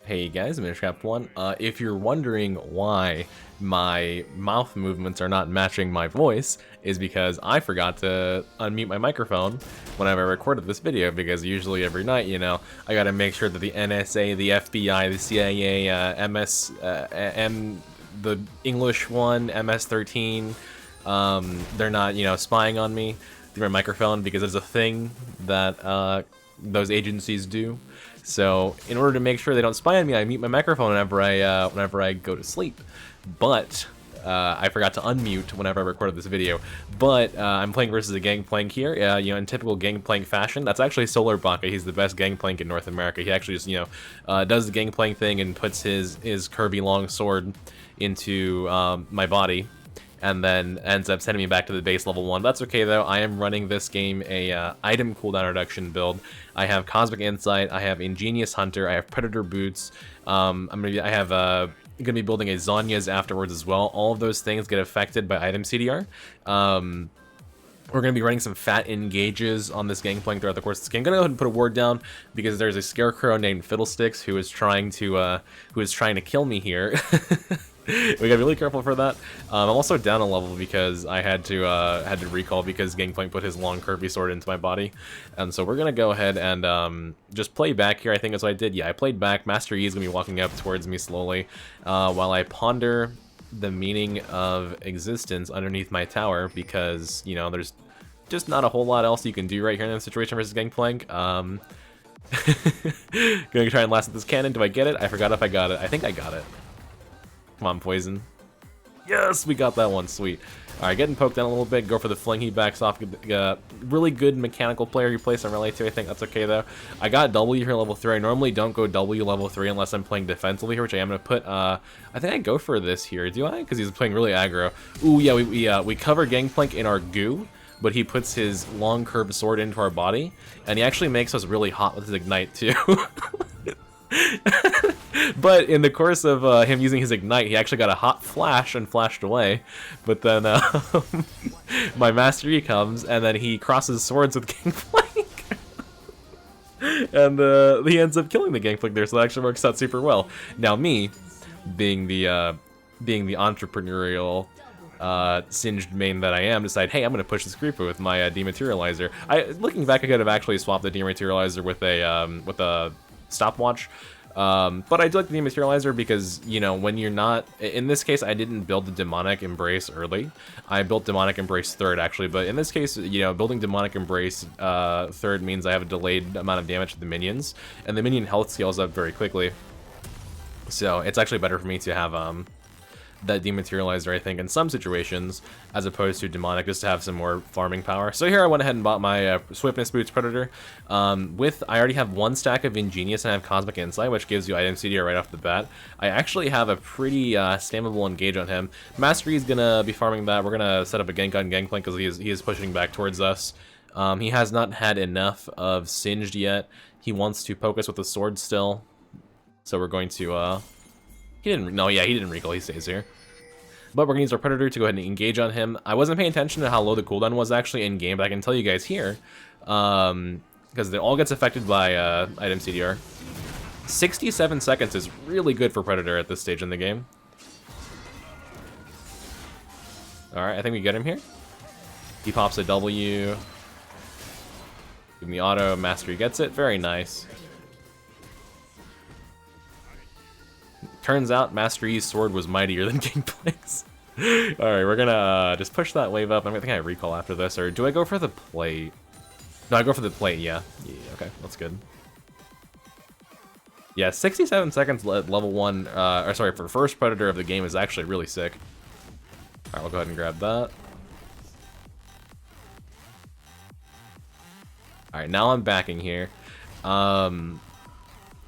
Hey guys, I'm Gangplank. If you're wondering why my mouth movements are not matching my voice, is because I forgot to unmute my microphone whenever I recorded this video, because usually every night, I gotta make sure that the NSA, the FBI, the CIA, the English one, MS-13, they're not, spying on me through my microphone, because it's a thing that those agencies do. So in order to make sure they don't spy on me, I mute my microphone whenever I go to sleep. But I forgot to unmute whenever I recorded this video. But I'm playing versus a Gangplank here, in typical Gangplank fashion. That's actually Solarbacca. He's the best Gangplank in North America. He actually just does the Gangplank thing and puts his Kirby long sword into my body, and then ends up sending me back to the base level 1. That's okay though. I am running this game a item cooldown reduction build. I have Cosmic Insight, I have Ingenious Hunter, I have Predator Boots. I have gonna be building a Zanya's afterwards as well. All of those things get affected by item CDR. We're going to be running some fat engages on this Gangplank throughout the course of this game. I'm going to go ahead and put a ward down because there's a scarecrow named Fiddlesticks who is trying to kill me here. We gotta be really careful for that. I'm also down a level because I had to recall because Gangplank put his long Kirby sword into my body, and so we're gonna go ahead and just play back here. I think that's what I did. Yeah, I played back. Master E is gonna be walking up towards me slowly while I ponder the meaning of existence underneath my tower, because there's just not a whole lot else you can do right here in this situation versus Gangplank. Gonna try and last with this cannon. Do I get it? I forgot if I got it. I think I got it. Come on, Poison. Yes, we got that one. Sweet. Alright, getting poked down a little bit. Go for the fling. He backs off. Really good mechanical player you place on Relay 2. I think that's okay, though. I got W here level 3. I normally don't go W level 3 unless I'm playing defensively here, which I am going to put... I think I go for this here. Do I? Because he's playing really aggro. Ooh, yeah, we cover Gangplank in our goo, but he puts his long curved sword into our body, and he actually makes us really hot with his Ignite, too. But in the course of him using his Ignite, he actually got a hot flash and flashed away. But then my Master E comes, and then he crosses swords with Gangplank. And he ends up killing the Gangplank there, so that actually works out super well. Now me, being the entrepreneurial singed main that I am, decide, hey, I'm going to push this creeper with my dematerializer. Looking back, I could have actually swapped the dematerializer with a stopwatch. But I do like the dematerializer because, when you're not... In this case, I didn't build the Demonic Embrace early. I built Demonic Embrace third, actually. But in this case, building Demonic Embrace third means I have a delayed amount of damage to the minions. And the minion health scales up very quickly. So it's actually better for me to have that dematerializer, I think, in some situations, as opposed to demonic, just to have some more farming power. So here I went ahead and bought my Swiftness Boots Predator. I already have one stack of Ingenious and I have Cosmic Insight, which gives you item CDR right off the bat. I actually have a pretty spammable engage on him. Master E is gonna be farming that. We're gonna set up a gank on Gangplank because he is pushing back towards us. He has not had enough of Singed yet. He wants to poke us with the sword still. So we're going to he didn't recall, he stays here. But we're going to use our Predator to go ahead and engage on him. I wasn't paying attention to how low the cooldown was actually in-game, but I can tell you guys here, because it all gets affected by item CDR. 67 seconds is really good for Predator at this stage in the game. Alright, I think we get him here. He pops a W. Give him the auto, Mastery gets it, very nice. Turns out Master E's sword was mightier than Gangplank's. Alright, we're gonna just push that wave up. I think I recall after this, or do I go for the plate? No, I go for the plate, yeah. Okay, that's good. Yeah, 67 seconds level 1, for first Predator of the game is actually really sick. Alright, we'll go ahead and grab that. Alright, now I'm backing here.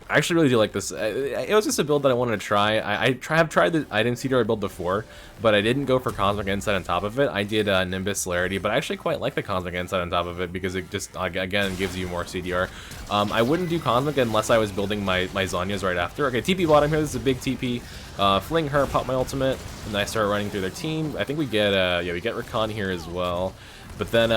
I actually really do like this. It was just a build that I wanted to try. I have tried the item CDR build before, but I didn't go for Cosmic Insight on top of it. I did Nimbus Celerity, but I actually quite like the Cosmic Insight on top of it because it just, again, gives you more CDR. I wouldn't do Cosmic unless I was building my Zanyas right after. Okay, TP bottom here. This is a big TP. Fling her, pop my ultimate, and I start running through their team. I think we get Recon here as well. But then,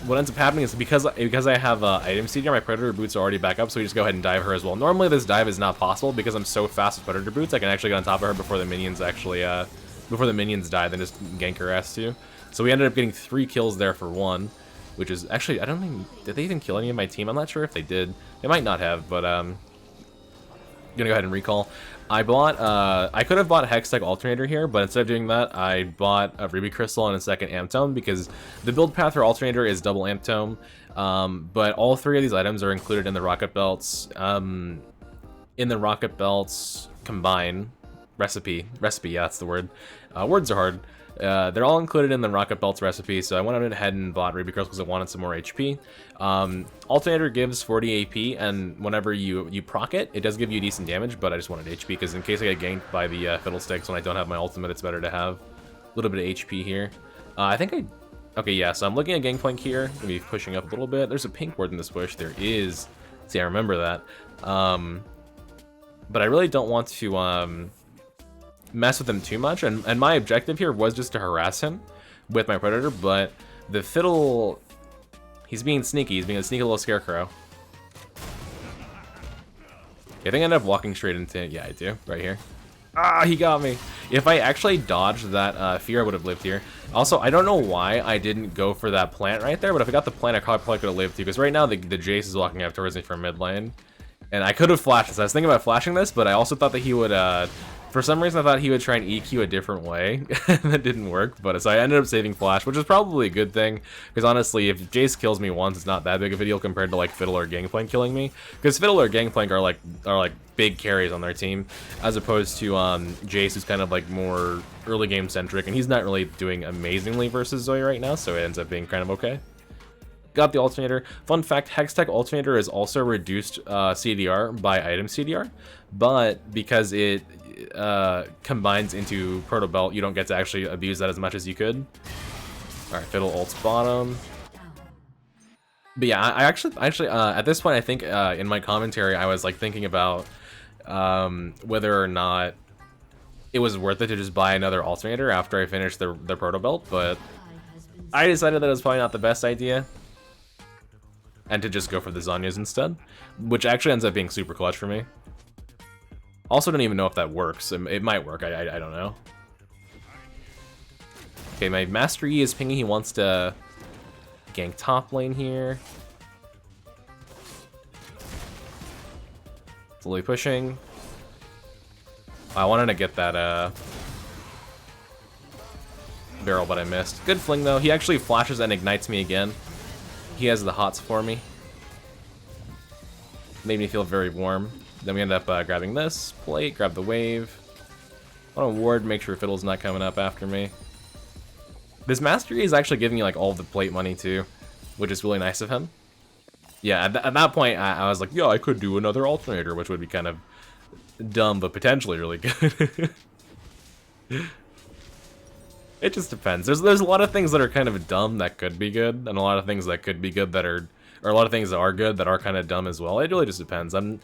what ends up happening is because I have item CDR, my Predator boots are already back up, so we just go ahead and dive her as well. Normally this dive is not possible because I'm so fast with Predator boots. I can actually get on top of her before the minions actually before the minions die, then just gank her ass too. So we ended up getting 3 kills there for 1, which is actually, I don't think, did they even kill any of my team? I'm not sure if they did. They might not have, but gonna go ahead and recall. I bought, I could have bought a Hextech Alternator here, but instead of doing that, I bought a Ruby Crystal and a second Amp Tome because the build path for Alternator is double Amp Tome, but all 3 of these items are included in the Rocket Belts, combine recipe, yeah, that's the word. Words are hard. They're all included in the Rocket Belts recipe, so I went ahead and bought Ruby Crystals because I wanted some more HP. Alternator gives 40 AP, and whenever you proc it, it does give you decent damage, but I just wanted HP because in case I get ganked by the Fiddlesticks when I don't have my ultimate, it's better to have a little bit of HP here. Okay, yeah, so I'm looking at Gangplank here. Gonna be pushing up a little bit. There's a pink ward in this bush. There is. See, I remember that. But I really don't want to mess with him too much, and my objective here was just to harass him with my Predator, but the Fiddle, he's being sneaky. He's being a sneaky little scarecrow. I think I ended up walking straight into it. Yeah, I do. Right here. Ah, he got me. If I actually dodged that fear, I would have lived here. Also, I don't know why I didn't go for that plant right there, but if I got the plant, I probably could have lived too, because right now the Jace is walking up towards me from mid lane. And I could have flashed this. I was thinking about flashing this, but I also thought that he would, for some reason I thought he would try and EQ a different way. That didn't work, but so I ended up saving flash, which is probably a good thing, because honestly, if Jace kills me once, it's not that big of a deal compared to like Fiddle or Gangplank killing me. Because Fiddle or Gangplank are like big carries on their team, as opposed to Jace, who's kind of like more early game centric, and he's not really doing amazingly versus Zoe right now, so it ends up being kind of okay. Got the Alternator. Fun fact, Hextech Alternator is also reduced CDR by item CDR, but because it combines into Proto Belt, you don't get to actually abuse that as much as you could. Alright, Fiddle ults bottom. But yeah, I actually at this point, I think in my commentary, I was like thinking about whether or not it was worth it to just buy another Alternator after I finished the Proto Belt, but I decided that it was probably not the best idea, and to just go for the Zanyas instead, which actually ends up being super clutch for me. Also, don't even know if that works. It might work. I don't know. Okay, my Master E is pinging. He wants to gank top lane here. Slowly pushing. I wanted to get that barrel, but I missed. Good fling though. He actually flashes and ignites me again. He has the hots for me. Made me feel very warm. Then we end up grabbing this plate, grab the wave. I want to ward, make sure Fiddle's not coming up after me. This Mastery is actually giving me like all the plate money too, which is really nice of him. Yeah, at that point I was like, yeah, I could do another Alternator, which would be kind of dumb, but potentially really good. It just depends. There's a lot of things that are kind of dumb that could be good, and a lot of things that could be good that are, or a lot of things that are good that are kind of dumb as well. It really just depends. No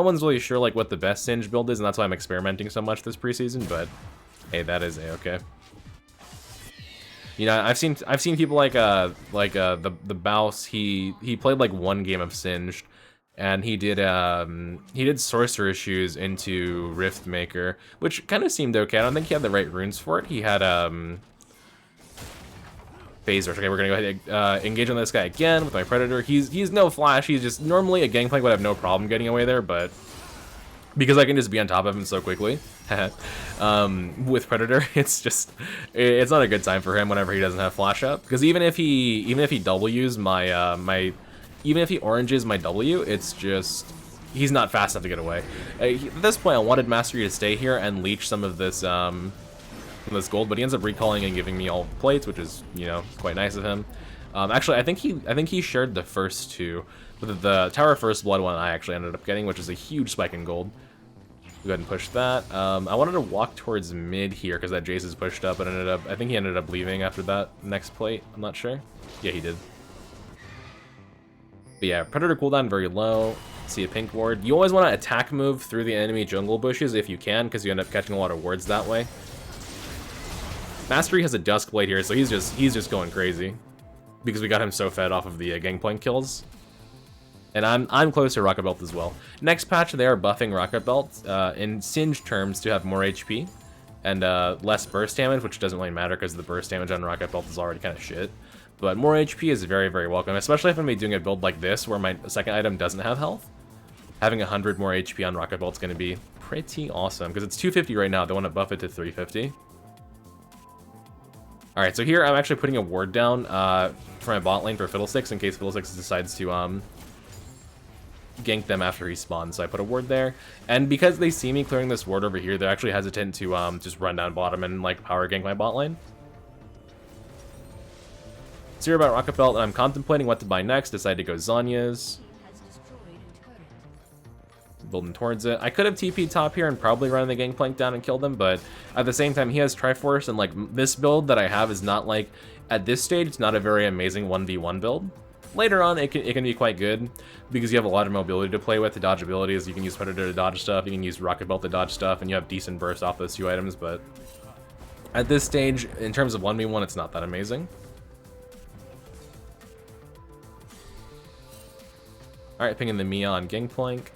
one's really sure like what the best Singed build is, and that's why I'm experimenting so much this preseason. But hey, that is a-okay. You know, I've seen people like the Baus. He played like one game of Singed, and he did Sorcerer Shoes into Riftmaker, which kind of seemed okay. I don't think he had the right runes for it. He had Phase Rush. Okay, we're gonna go ahead and engage on this guy again with my Predator. He's no flash. He's just normally a Gangplank would have no problem getting away there, but because I can just be on top of him so quickly, with Predator, it's not a good time for him whenever he doesn't have flash up. Because even if he W's my even if he oranges my W, it's just he's not fast enough to get away. At this point, I wanted Mastery to stay here and leech some of this gold, but he ends up recalling and giving me all the plates, which is, you know, quite nice of him. Actually, I think he shared the first two, but the Tower of First Blood one I actually ended up getting, which is a huge spike in gold. Go ahead and push that. I wanted to walk towards mid here because that Jace is pushed up, but I think he ended up leaving after that next plate. I'm not sure. Yeah, he did. But yeah, Predator cooldown very low. See a pink ward. You always want to attack move through the enemy jungle bushes if you can, because you end up catching a lot of wards that way. Mastery has a Dusk Blade here, so he's just going crazy. because we got him so fed off of the Gangplank kills. And I'm close to Rocket Belt as well. Next patch, they are buffing Rocket Belt in Singe terms to have more HP and less burst damage, which doesn't really matter because the burst damage on Rocket Belt is already kind of shit. But more HP is very, very welcome, especially if I'm doing a build like this where my second item doesn't have health. Having 100 more HP on Rocket Belt is going to be pretty awesome because it's 250 right now. They want to buff it to 350. Alright, so here I'm actually putting a ward down for my bot lane for Fiddlesticks in case Fiddlesticks decides to gank them after he spawns. So I put a ward there. And because they see me clearing this ward over here, they're actually hesitant to just run down bottom and like power gank my bot lane. So here about Rocket Belt, and I'm contemplating what to buy next. Decided to go Zhonya's. Building towards it. I could have TP'd top here and probably run the Gangplank down and killed them, but at the same time, he has Triforce, and like this build that I have is not like, at this stage, it's not a very amazing 1v1 build. Later on, it can be quite good because you have a lot of mobility to play with. The dodge abilities, you can use Predator to dodge stuff, you can use Rocket Belt to dodge stuff, and you have decent burst off those two items, but at this stage, in terms of 1v1, it's not that amazing. Alright, pinging the Mia on Gangplank.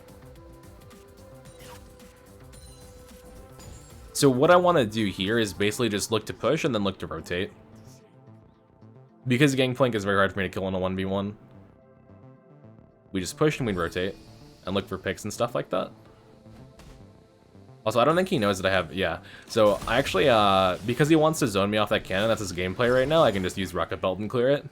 So what I want to do here is basically just look to push and then look to rotate. Because Gangplank is very hard for me to kill in a 1v1. We just push and we rotate and look for picks and stuff like that. Also, I don't think he knows that I have, yeah. So I actually, because he wants to zone me off that cannon, that's his gameplay right now, I can just use Rocket Belt and clear it.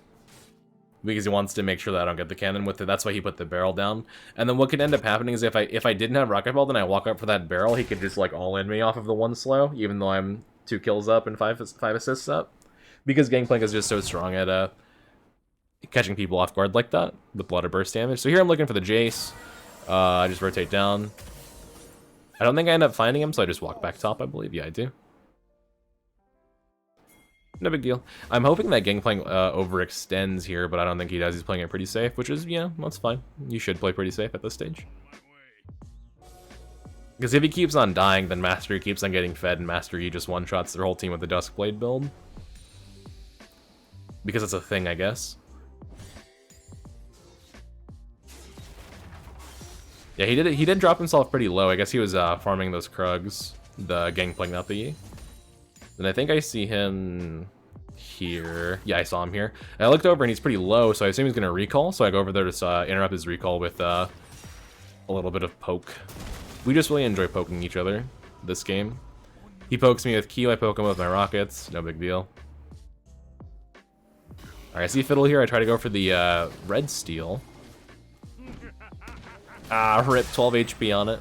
Because he wants to make sure that I don't get the cannon with it. That's why he put the barrel down. And then what could end up happening is if I didn't have Rocket Belt and I walk up for that barrel, he could just like all in me off of the one slow, even though I'm 2 kills up and 5 assists up. Because Gangplank is just so strong at catching people off guard like that with a lot of burst damage. So here I'm looking for the Jace. I just rotate down. I don't think I end up finding him, so I just walk back top, I believe. Yeah, I do. No big deal. I'm hoping that Gangplank overextends here, but I don't think he does. He's playing it pretty safe, which is, yeah, that's fine. You should play pretty safe at this stage. Because if he keeps on dying, then Mastery keeps on getting fed, and Mastery just one-shots their whole team with the Duskblade build. Because it's a thing, I guess. Yeah, he did drop himself pretty low. I guess he was farming those Krugs, the Gangplank, not the Yi. And I think I see him here. Yeah, I saw him here. And I looked over and he's pretty low, so I assume he's going to recall. So I go over there to interrupt his recall with a little bit of poke. We just really enjoy poking each other this game. He pokes me with Q, I poke him with my rockets. No big deal. Alright, I see Fiddle here. I try to go for the red steel. Ah, rip, 12 HP on it.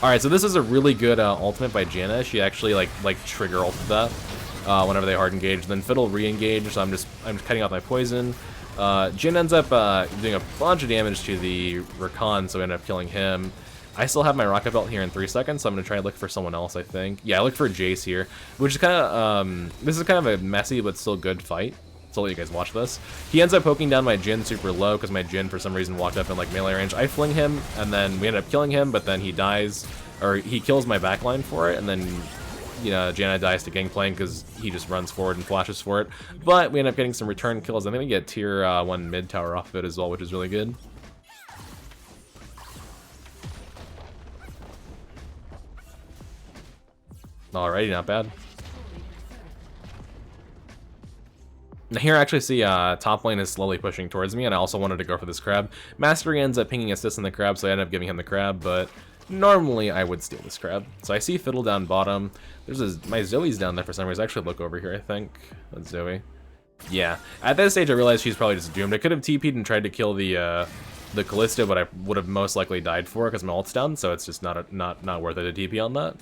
Alright, so this is a really good ultimate by Janna. She actually like trigger ulted that whenever they hard engage. Then Fiddle re-engage, so I'm just cutting off my poison. Jin ends up doing a bunch of damage to the Rakan, so I end up killing him. I still have my Rocket Belt here in 3 seconds, so I'm gonna try to look for someone else, I think. Yeah, I look for Jace here, which is kind of this is kind of a messy but still good fight. So I'll let you guys watch this. He ends up poking down my Jin super low because my Jin for some reason walked up in like melee range. I fling him and then we end up killing him, but then he dies, or he kills my backline for it, and then you know Janna dies to Gangplank because he just runs forward and flashes for it. But we end up getting some return kills. I think we get tier 1 mid tower off of it as well, which is really good. Alrighty, not bad. Now here I actually see top lane is slowly pushing towards me, and I also wanted to go for this crab. Mastery ends up pinging assist on the crab, so I end up giving him the crab, but normally I would steal this crab. So I see Fiddle down bottom. There's my Zoe's down there for some reason. I actually look over here, I think. That's Zoe. Yeah. At this stage I realized she's probably just doomed. I could have TP'd and tried to kill the Callisto, but I would have most likely died for it because my ult's down, so it's just not worth it to TP on that.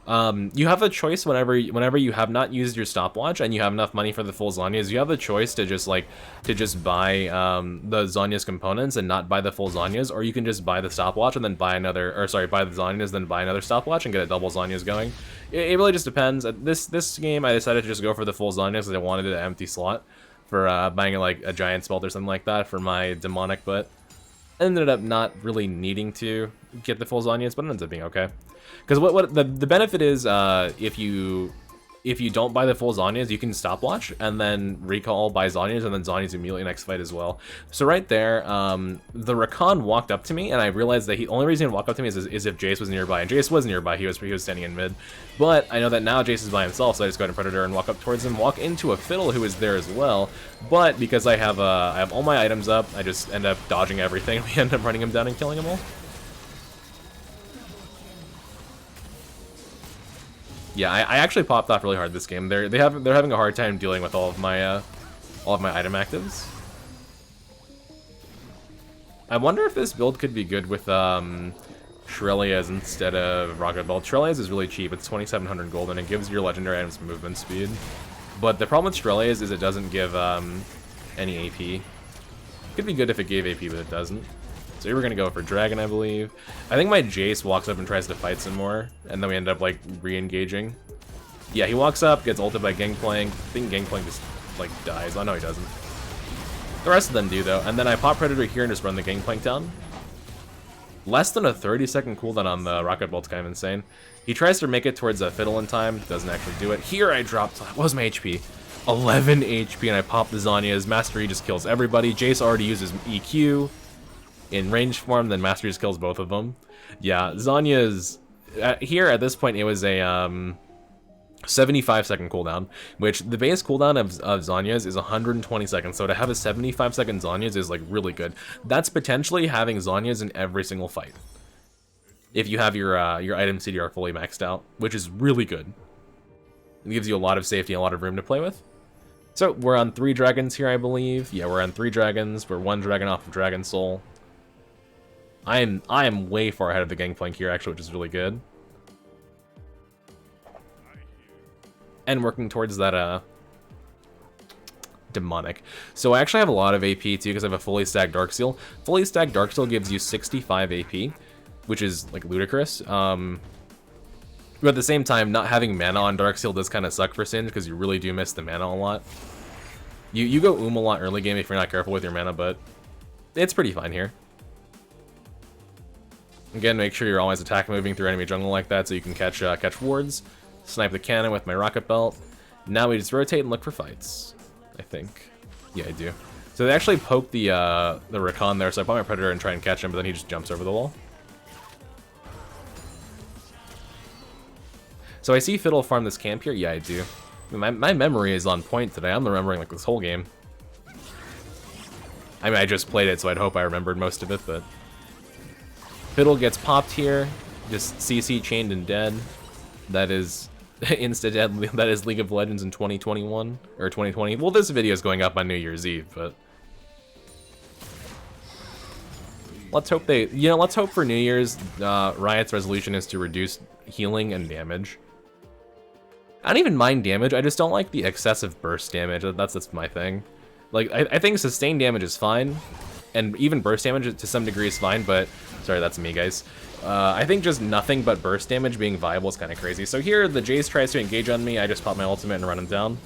You have a choice whenever you have not used your stopwatch and you have enough money for the full Zhonya's. You have a choice to just buy the Zhonya's components and not buy the full Zhonya's, or you can just buy the stopwatch and then buy another, or sorry, buy the Zhonya's then buy another stopwatch and get a double Zhonya's going. It really just depends. This game I decided to just go for the full Zhonya's because I wanted an empty slot for buying like a giant spell or something like that for my demonic, but ended up not really needing to get the full Zhonya's, but it ends up being okay. Because what the benefit is, if you if you don't buy the full Zhonya's, you can stopwatch and then recall buy Zhonya's, and then Zhonya's immediately next fight as well. So right there, the Rakan walked up to me, and I realized that the only reason he walked up to me is if Jace was nearby, and Jace was nearby. He was standing in mid, but I know that now Jace is by himself, so I just go to Predator and walk up towards him, walk into a Fiddle who is there as well. But because I have all my items up, I just end up dodging everything. We end up running him down and killing him all. Yeah, I actually popped off really hard this game. They're having a hard time dealing with all of my item actives. I wonder if this build could be good with Shrelia's instead of Rocket Ball. Shrelia's is really cheap. It's 2,700 gold, and it gives your legendary items movement speed. But the problem with Shrelia's is it doesn't give any AP. Could be good if it gave AP, but it doesn't. So we were gonna go for Dragon, I believe. I think my Jace walks up and tries to fight some more, and then we end up like re-engaging. Yeah, he walks up, gets ulted by Gangplank. I think Gangplank just like dies. Oh no, he doesn't. The rest of them do though, and then I pop Predator here and just run the Gangplank down. Less than a 30-second cooldown on the Rocket Bolt's kind of insane. He tries to make it towards a Fiddle in time, doesn't actually do it. Here I dropped, what was my HP? 11 HP, and I pop the Zhonya's. Master E just kills everybody. Jace already uses EQ in range form, then Master just kills both of them. Yeah, Zhonya's here at this point it was a 75-second cooldown, which the base cooldown of Zhonya's is 120 seconds. So to have a 75-second Zhonya's is like really good. That's potentially having Zhonya's in every single fight if you have your item CDR fully maxed out, which is really good. It gives you a lot of safety and a lot of room to play with. So we're on 3 dragons here, I believe. Yeah, we're on 3 dragons. We're 1 dragon off of Dragon Soul. I am way far ahead of the Gangplank here, actually, which is really good. And working towards that, demonic. So I actually have a lot of AP, too, because I have a fully stacked Darksteel. Fully stacked Darksteel gives you 65 AP, which is, like, ludicrous. But at the same time, not having mana on Darksteel does kind of suck for Singe, because you really do miss the mana a lot. You go a lot early game if you're not careful with your mana, but it's pretty fine here. Again, make sure you're always attack moving through enemy jungle like that so you can catch wards. Snipe the cannon with my rocket belt. Now we just rotate and look for fights, I think. Yeah, I do. So they actually poke the Rakan there, so I put my Predator and try and catch him, but then he just jumps over the wall. So I see Fiddle farm this camp here? Yeah, I do. My memory is on point today. I'm remembering like this whole game. I mean, I just played it, so I'd hope I remembered most of it, but... Fiddle gets popped here, just CC chained and dead. That is insta-dead, that is League of Legends in 2021, or 2020. Well, this video is going up on New Year's Eve, but... Let's hope let's hope for New Year's, Riot's resolution is to reduce healing and damage. I don't even mind damage, I just don't like the excessive burst damage. That's my thing. Like, I think sustained damage is fine, and even burst damage to some degree is fine, but... Sorry, that's me, guys. I think just nothing but burst damage being viable is kind of crazy. So here, the Jace tries to engage on me, I just pop my ultimate and run him down.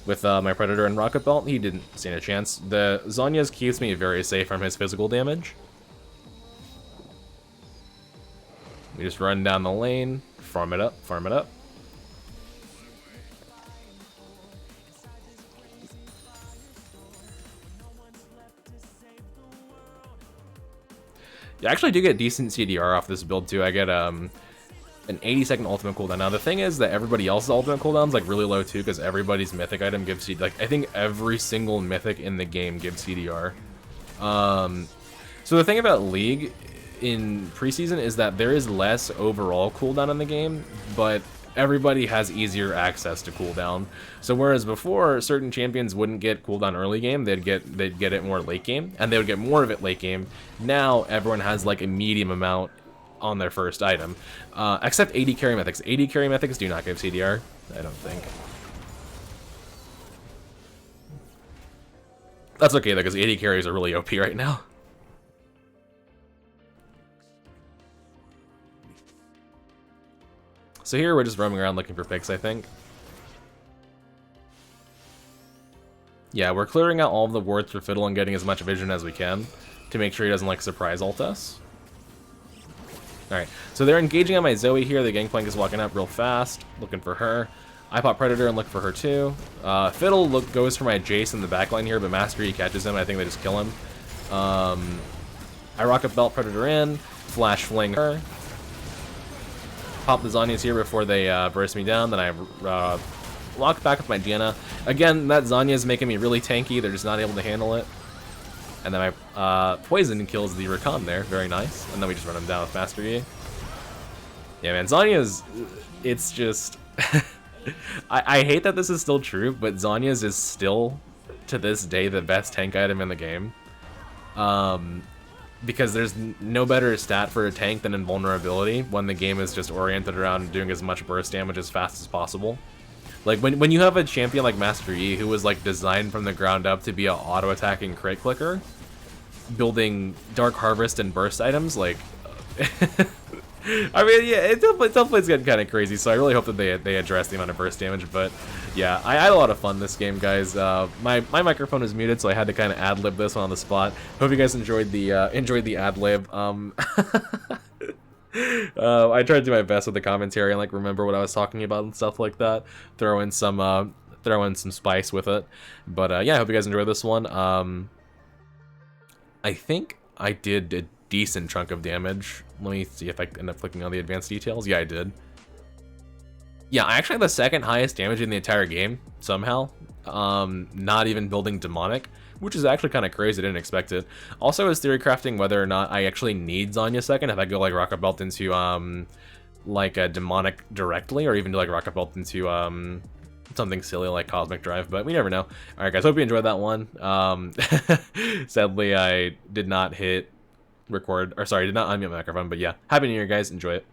With my Predator and Rocket Belt, he didn't stand a chance. The Zhonya's keeps me very safe from his physical damage. We just run down the lane, farm it up, farm it up. You actually do get decent CDR off this build too. I get an 80-second ultimate cooldown. Now the thing is that everybody else's ultimate cooldown's like really low too, because everybody's mythic item gives CDR. Like I think every single mythic in the game gives CDR. So the thing about League in preseason is that there is less overall cooldown in the game, but everybody has easier access to cooldown. So whereas before certain champions wouldn't get cooldown early game, they'd get it more late game, and they would get more of it late game. Now everyone has like a medium amount on their first item, except AD carry mythics. AD carry mythics do not give CDR, I don't think. That's okay though, because AD carries are really OP right now. So here we're just roaming around looking for picks, I think. Yeah, we're clearing out all of the wards for Fiddle and getting as much vision as we can to make sure he doesn't like surprise ult us. Alright, so they're engaging on my Zoe here. The Gangplank is walking up real fast, looking for her. I pop Predator and look for her too. Fiddle goes for my Jace in the backline here, but Master Yi catches him. I think they just kill him. I Rocket Belt Predator in, Flash Fling her. Pop the Zhonya's here before they burst me down. Then I lock back with my Diana. Again, that Zhonya is making me really tanky. They're just not able to handle it. And then my Poison kills the Rakan there. Very nice. And then we just run him down with Master Yi. Yeah, man, Zhonya's... It's just... I hate that this is still true, but Zhonya's is still, to this day, the best tank item in the game. Because there's no better stat for a tank than invulnerability when the game is just oriented around doing as much burst damage as fast as possible. Like, when you have a champion like Master Yi, who was, like, designed from the ground up to be an auto-attacking crit clicker, building Dark Harvest and burst items, like... I mean, yeah, it definitely's getting kind of crazy, so I really hope that they address the amount of burst damage, but yeah, I had a lot of fun this game, guys. My microphone is muted, so I had to kind of ad-lib this one on the spot. Hope you guys enjoyed the ad-lib. I tried to do my best with the commentary and, like, remember what I was talking about and stuff like that. Throw in some spice with it. But yeah, I hope you guys enjoyed this one. I think I did a decent chunk of damage. Let me see if I end up clicking on the advanced details. Yeah, I did. Yeah, I actually had the second highest damage in the entire game, somehow. Not even building Demonic, which is actually kind of crazy. I didn't expect it. Also, I was theory crafting whether or not I actually need Zhonya second, if I go, like, Rocket Belt into, like, a Demonic directly, or even do, like, Rocket Belt into, something silly like Cosmic Drive, but we never know. Alright, guys, hope you enjoyed that one. Sadly, I did not hit record, or sorry, did not unmute my microphone, but yeah, Happy New Year, guys, enjoy it.